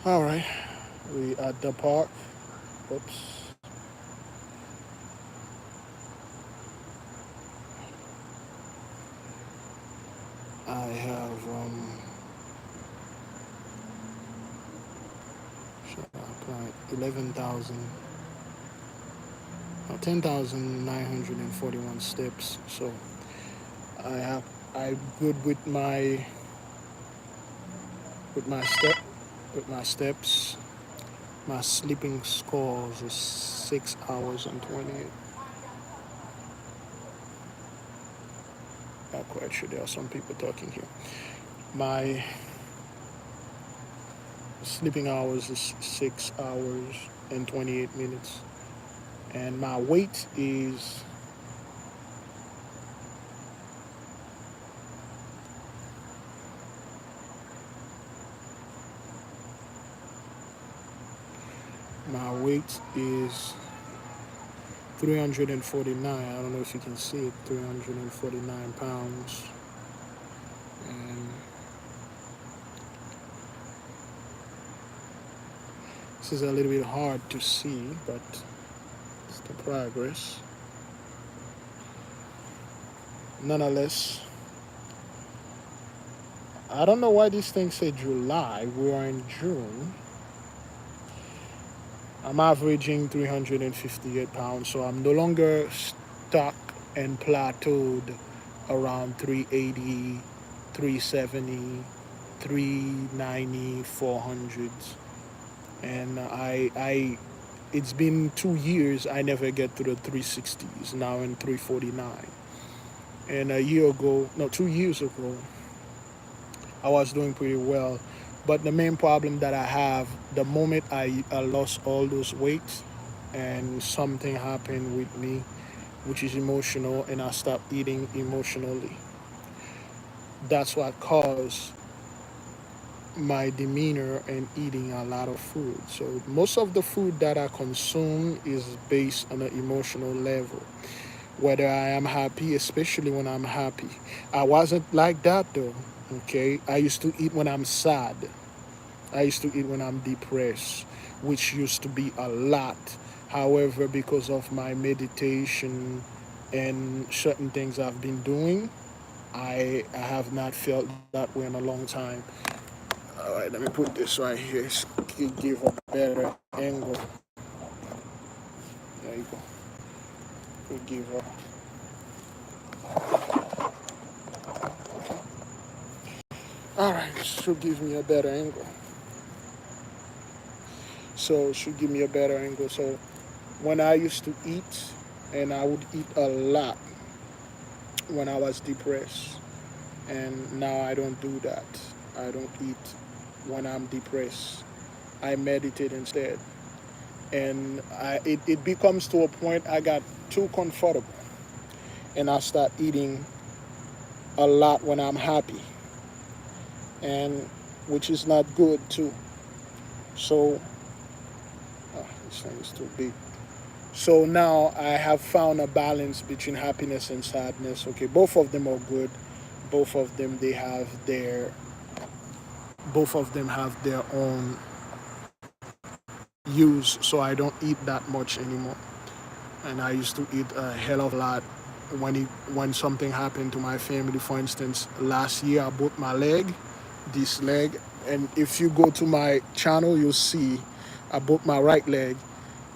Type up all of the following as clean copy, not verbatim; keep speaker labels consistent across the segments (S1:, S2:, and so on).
S1: All right, we at the park. Oops. I have 11,000, 10,941 steps. So I have I good with my step with my steps. My sleeping scores is 6 hours and 28. Not quite sure. There are some people talking here. My sleeping hours is 6 hours and 28 minutes, and my weight is my weight is 349. I don't know if you can see it. 349 pounds, and this is a little bit hard to see, but it's the progress. Nonetheless, I don't know why this thing say July. We are in June. I'm averaging 358 pounds, so I'm no longer stuck and plateaued around 380, 370, 390, 400s. And it's been 2 years. I never get to the 360s. Now in 349. And a year ago, no, 2 years ago, I was doing pretty well. But the main problem that I have, the moment I lost all those weight and something happened with me, which is emotional, and I stopped eating emotionally. That's what caused my demeanor and eating a lot of food. So most of the food that I consume is based on an emotional level. Whether I am happy, especially when I'm happy. I wasn't like that though. Okay, I used to eat when I'm sad. I used to eat when I'm depressed, which used to be a lot. However, because of my meditation and certain things I've been doing, I have not felt that way in a long time. All right, let me put this right here. Give a better angle. There you go. We give a All right, should give me a better angle. So should give me a better angle. So when I used to eat, and I would eat a lot when I was depressed, and now I don't do that. I don't eat when I'm depressed. I meditate instead, and it becomes to a point I got too comfortable, and I start eating a lot when I'm happy, and which is not good too. So this thing is too big. So now I have found a balance between happiness and sadness. Okay, both of them are good. Both of them both of them have their own use. So I don't eat that much anymore. And I used to eat a hell of a lot when something happened to my family. For instance, last year I broke my leg, this leg, and if you go to my channel, you'll see I broke my right leg.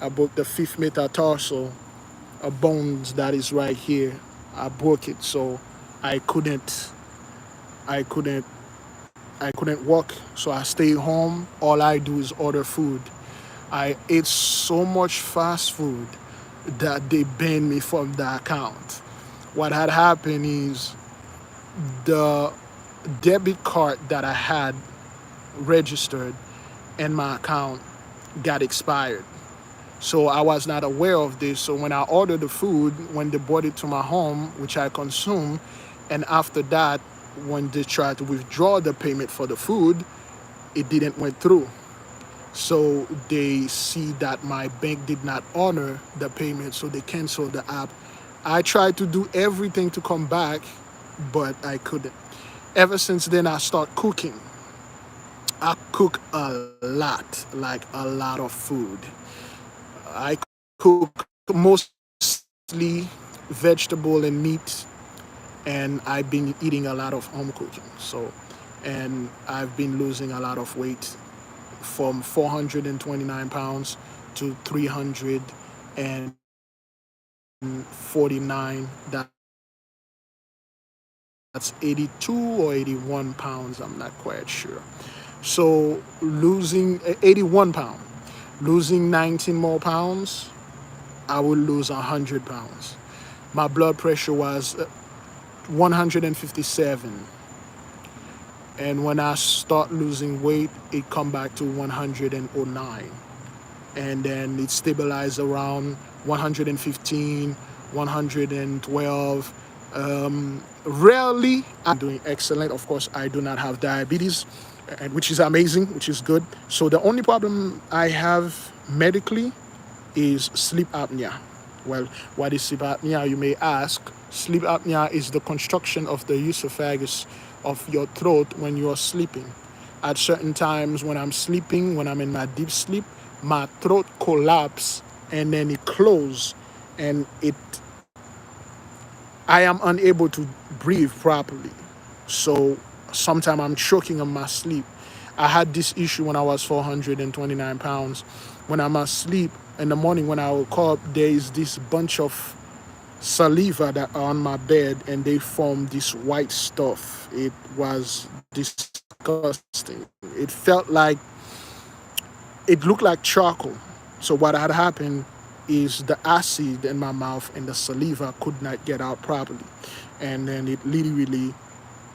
S1: I broke the fifth metatarsal, a bones that is right here. I broke it, so I couldn't, I couldn't, I couldn't walk. So I stay home. All I do is order food. I ate so much fast food that they banned me from the account. What had happened is the debit card that I had registered and my account got expired. So I was not aware of this. So when I ordered the food, when they brought it to my home, which I consumed, and after that, when they tried to withdraw the payment for the food, it didn't went through. So they see that my bank did not honor the payment, so they canceled the app. I tried to do everything to come back, but I couldn't. Ever since then, I start cooking. I cook a lot, like a lot of food. I cook mostly vegetable and meat, and I've been eating a lot of home cooking. So, and I've been losing a lot of weight from 429 pounds to 349. That's 82 or 81 pounds. I'm not quite sure. So losing 81 pounds, losing 19 more pounds, I would lose 100 pounds. My blood pressure was 157. And when I start losing weight, it come back to 109. And then it stabilized around 115, 112. Rarely, I'm doing excellent. Of course, I do not have diabetes, and which is amazing, which is good. So the only problem I have medically is sleep apnea. Well, what is sleep apnea, you may ask? Sleep apnea is the construction of the esophagus of your throat when you are sleeping. At certain times when I'm sleeping, when I'm in my deep sleep, my throat collapse and then it close, and I am unable to breathe properly. So sometimes I'm choking on my sleep. I had this issue when I was 429 pounds. When I'm asleep in the morning, when I wake up, there is this bunch of saliva that are on my bed, and they form this white stuff. It was disgusting. It felt like, it looked like charcoal. So what had happened is the acid in my mouth and the saliva could not get out properly. And then it literally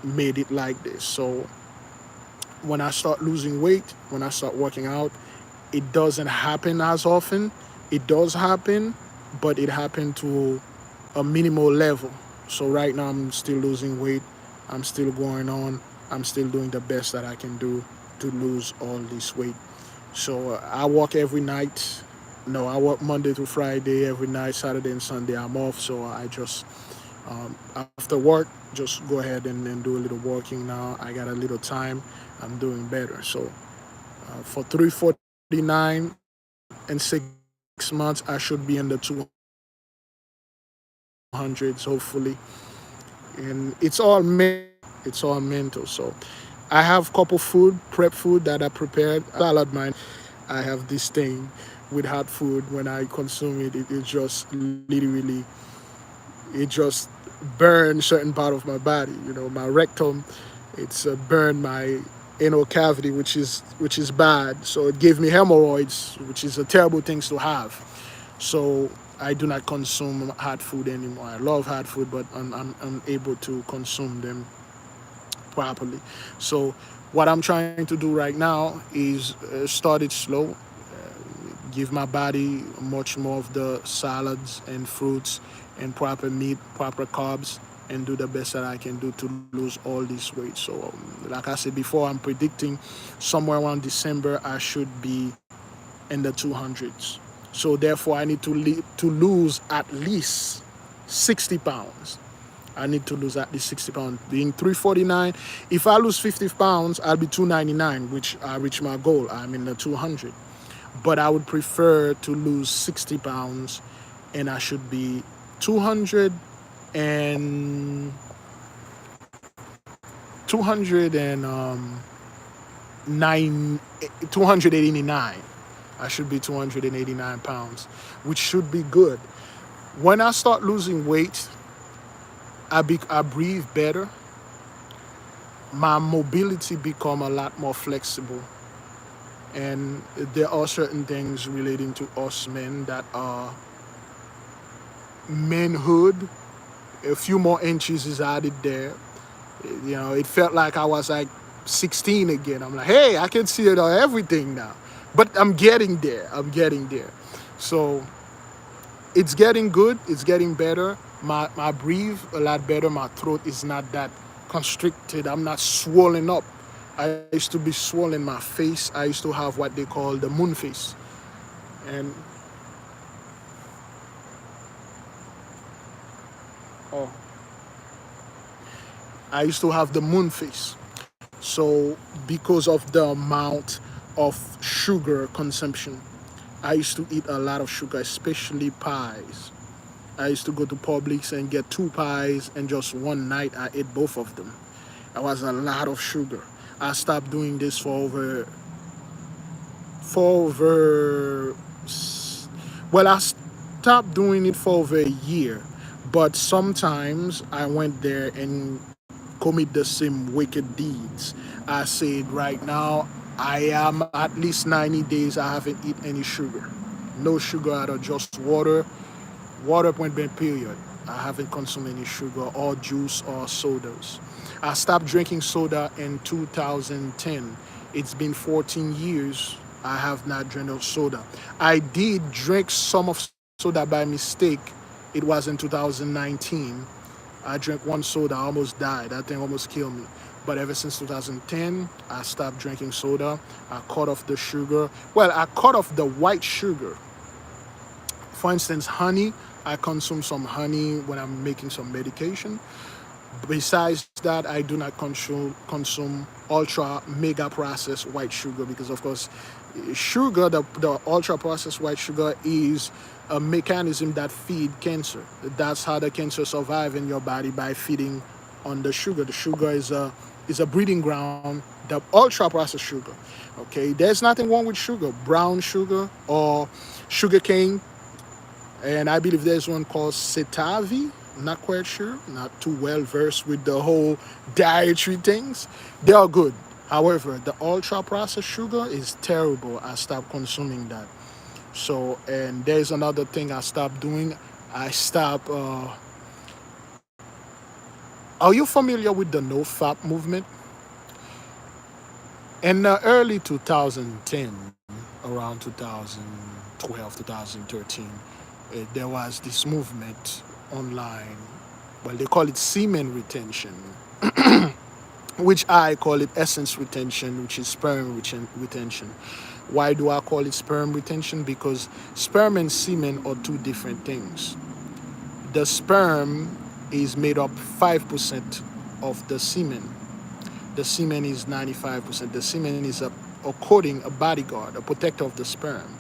S1: made it like this. So when I start losing weight, when I start working out, it doesn't happen as often. It does happen, but it happened to a minimal level. So right now I'm still losing weight. I'm still going on. I'm still doing the best that I can do to lose all this weight. So I work every night. No, I work Monday to Friday every night. Saturday and Sunday I'm off. So I just after work just go ahead and do a little walking. Now I got a little time. I'm doing better. So for 349 in 6 months, I should be in the 200s hopefully. And it's all mental. It's all mental. So I have couple food, prep food that I prepared. Salad mine. I have this thing with hot food. When I consume it, it just literally, it just burns certain part of my body. You know, my rectum, it's burned my anal cavity, which is bad. So it gave me hemorrhoids, which is a terrible thing to have. So I do not consume hot food anymore. I love hot food, but I'm unable to consume them properly. So what I'm trying to do right now is start it slow, give my body much more of the salads and fruits and proper meat, proper carbs, and do the best that I can do to lose all this weight. So, like I said before, I'm predicting somewhere around December I should be in the 200s. So therefore, I need to lose at least 60 pounds. I need to lose at least 60 pounds. Being 349, if I lose 50 pounds, I'll be 299, which I reach my goal. I'm in the 200. But I would prefer to lose 60 pounds, and I should be 200 and 200 and 289. I should be 289 pounds, which should be good. When I start losing weight, I breathe better. My mobility become a lot more flexible. And there are certain things relating to us men that are manhood. A few more inches is added there. You know, it felt like I was like 16 again. I'm like, hey, I can see it on everything now. But I'm getting there. I'm getting there. So it's getting good. It's getting better. My breathe a lot better. My throat is not that constricted. I'm not swollen up. I used to be swollen. My face, I used to have what they call the moon face. And oh, I used to have the moon face. So because of the amount of sugar consumption, I used to eat a lot of sugar, especially pies. I used to go to Publix and get two pies, and just one night I ate both of them. That was a lot of sugar. I stopped doing this for over well, I stopped doing it for over a year, but sometimes I went there and commit the same wicked deeds. I said right now I am at least 90 days I haven't eaten any sugar. No sugar at all, just water. Water point blank period. I haven't consumed any sugar or juice or sodas. I stopped drinking soda in 2010. It's been 14 years. I have not drank no soda. I did drink some of soda by mistake. It was in 2019. I drank one soda, I almost died. That thing almost killed me. But ever since 2010, I stopped drinking soda. I cut off the sugar. Well, I cut off the white sugar. For instance, honey. I consume some honey when I'm making some medication. Besides that, I do not consume ultra mega processed white sugar because, of course, sugar, the ultra processed white sugar is a mechanism that feed cancer. That's how the cancer survive in your body, by feeding on the sugar. The sugar is a breeding ground. The ultra processed sugar. Okay, there's nothing wrong with sugar. Brown sugar or sugar cane, and I believe there's one called Cetavi. Not quite sure, not too well versed with the whole dietary things. They are good. However, the ultra processed sugar is terrible. I stopped consuming that. So, and there's another thing I stopped doing. I stopped. Are you familiar with the no fap movement? In the early 2010, around 2012, 2013, there was this movement online. Well, they call it semen retention, which I call it essence retention, which is sperm retention. Why do I call it sperm retention? Because sperm and semen are two different things. The sperm is made up 5% of the semen. The semen is 95%. The semen is a coating, a bodyguard, a protector of the sperm.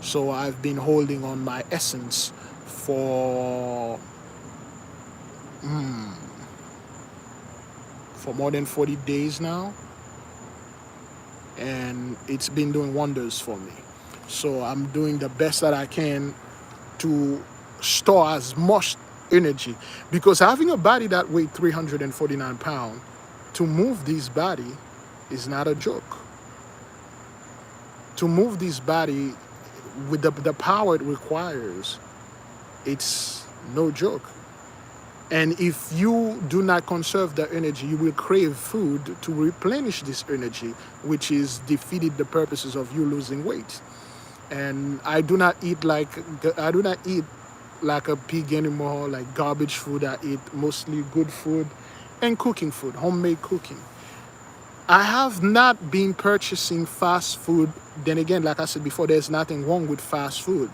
S1: So I've been holding on my essence for more than 40 days now, and it's been doing wonders for me. So I'm doing the best that I can to store as much energy, because having a body that weighs 349 pounds, to move this body is not a joke. To move this body with the power it requires, it's no joke. And if you do not conserve the energy, you will crave food to replenish this energy, which is defeated the purposes of you losing weight. And I do not eat like a pig anymore, like garbage food. I eat mostly good food and cooking food, homemade cooking. I have not been purchasing fast food. Then again, like I said before, there's nothing wrong with fast food.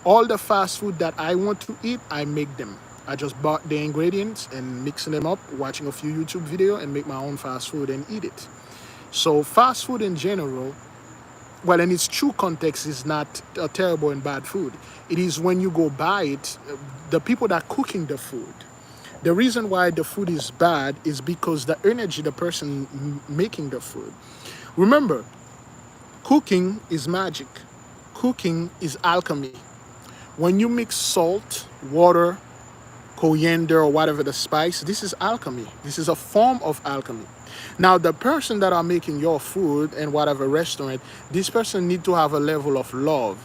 S1: All the fast food that I want to eat, I make them. I just bought the ingredients and mixing them up, watching a few YouTube videos, and make my own fast food and eat it. So fast food in general, well, in its true context, is not a terrible and bad food. It is when you go buy it, the people that are cooking the food. The reason why the food is bad is because the energy, the person making the food. Remember, cooking is magic. Cooking is alchemy. When you mix salt, water, coriander, or whatever the spice, this is alchemy. This is a form of alchemy. Now, the person that are making your food in whatever restaurant, this person need to have a level of love,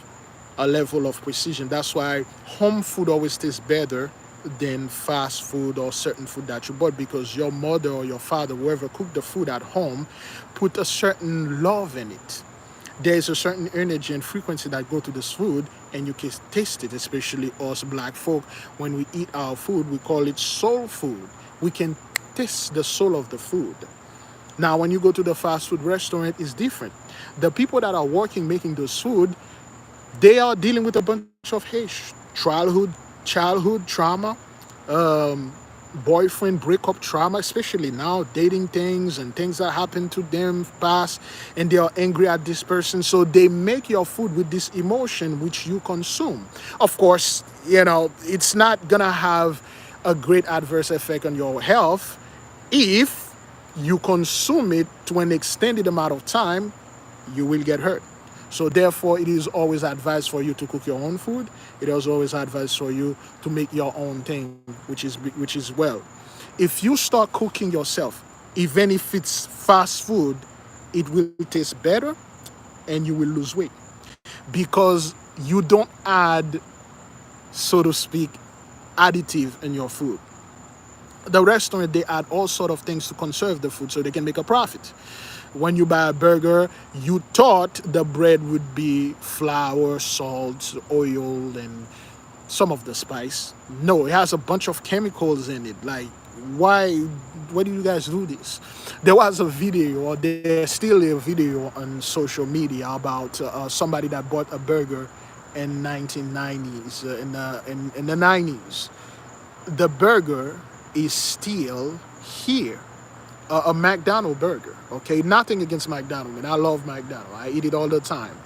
S1: a level of precision. That's why home food always tastes better than fast food or certain food that you bought, because your mother or your father, whoever cooked the food at home, put a certain love in it. There's a certain energy and frequency that go to this food, and you can taste it. Especially us black folk, when we eat our food, we call it soul food. We can taste the soul of the food. Now when you go to the fast food restaurant, it's different. The people that are working making this food, they are dealing with a bunch of childhood trauma, um, boyfriend breakup trauma, especially now dating things and things that happened to them past, and they are angry at this person. So they make your food with this emotion which you consume. Of course, it's not gonna have a great adverse effect on your health if you consume it to an extended amount of time. You will get hurt. So therefore, it is always advised for you to cook your own food. It is always advised for you to make your own thing, which is well. If you start cooking yourself, even if it's fast food, it will taste better and you will lose weight, because you don't add, so to speak, additive in your food. The restaurant, they add all sort of things to conserve the food so they can make a profit. When you buy a burger, you thought the bread would be flour, salt, oil, and some of the spice. No, it has a bunch of chemicals in it. Like, why do you guys do this? There was a video, or there's still a video on social media about somebody that bought a burger in 1990s, in the 90s. The burger is still here. A McDonald's burger, okay? Nothing against McDonald's, man. I love McDonald's. I eat it all the time.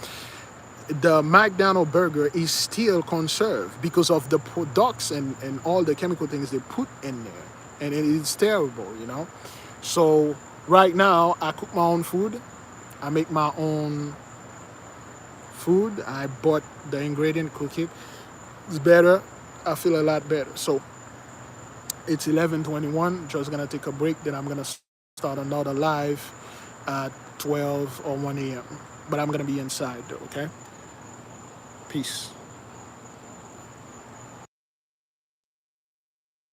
S1: The McDonald's burger is still conserved because of the products and all the chemical things they put in there. And it is terrible. So right now, I cook my own food. I make my own food. I bought the ingredient, cook it. It's better. I feel a lot better. So it's 11:21. Just gonna take a break. Then I'm gonna start another live at 12 or 1 a.m. But I'm gonna be inside though. Okay. Peace.